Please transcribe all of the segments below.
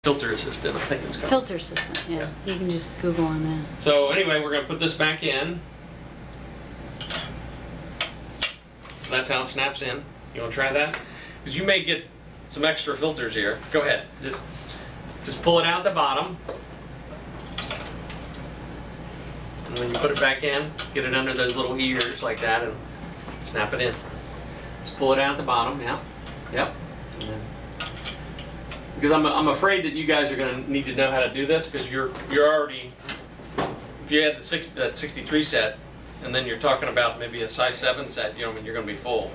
Filter assistant, I think it's called. Filter system, yeah. You can just Google on that. So anyway, we're going to put this back in. So that's how it snaps in. You want to try that? Because you may get some extra filters here. Go ahead. Just pull it out the bottom. And when you put it back in, get it under those little ears like that and snap it in. Just pull it out the bottom, yeah. Yep. And then, because I'm afraid that you guys are going to need to know how to do this, because you're already, if you had that 63 set, and then you're talking about maybe a size 7 set, you know, I mean, you're going to be full,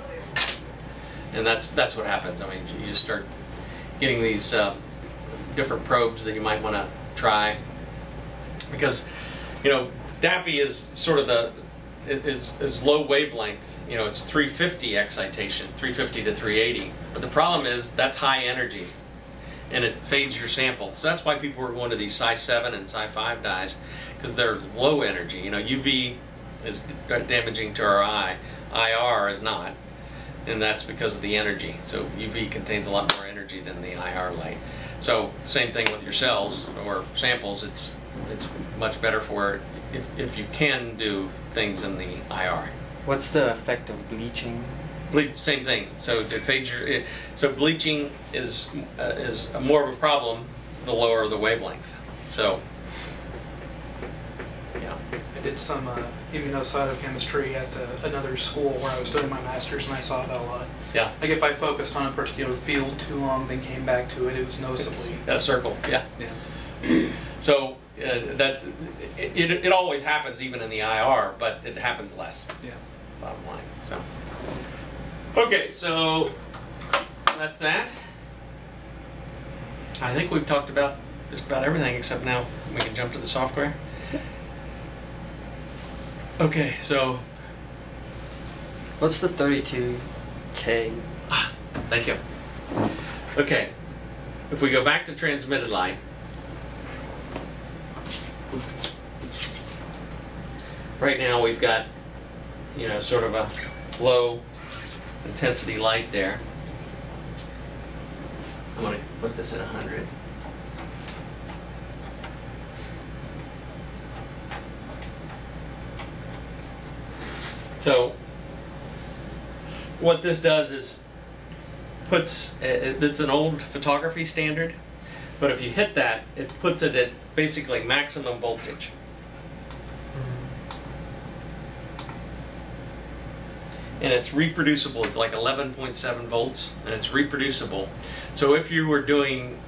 and that's what happens. I mean, you just start getting these different probes that you might want to try, because you know DAPI is sort of is low wavelength. You know, it's 350 excitation, 350 to 380, but the problem is that's high energy. And it fades your sample. So that's why people are going to these size 7 and size 5 dyes, because they're low energy. You know, UV is damaging to our eye, IR is not, and that's because of the energy. So UV contains a lot more energy than the IR light. So same thing with your cells or samples. It's much better for if you can do things in the IR. What's the effect of bleaching? Same thing. So it fades your. So bleaching is more of a problem the lower the wavelength. So yeah. I did some immunocytochemistry at another school where I was doing my master's, and I saw that a lot. Yeah. Like if I focused on a particular field too long, then came back to it, it was noticeably. That circle. Yeah. Yeah. So that it always happens even in the IR, but it happens less. Yeah. Bottom line. So. Okay, so that's that. I think we've talked about just about everything, except now we can jump to the software. Okay, so What's the 32K? Thank you. Okay, if we go back to transmitted light, right now we've got, you know, sort of a low intensity light there. I'm going to put this at 100. So what this does is puts, it's an old photography standard, but if you hit that, it puts it at basically maximum voltage. And it's reproducible. It's like 11.7 volts, and it's reproducible. So if you were doing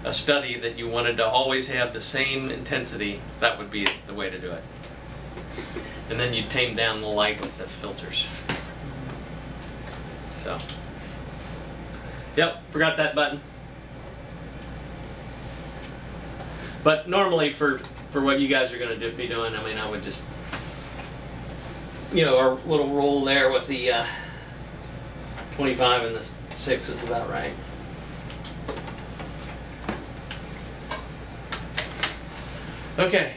a study that you wanted to always have the same intensity, that would be the way to do it. And then you tame down the light with the filters. So, yep, forgot that button. But normally for what you guys are going to be doing, I mean, I would just, you know, our little roll there with the 25 and the 6 is about right. Okay.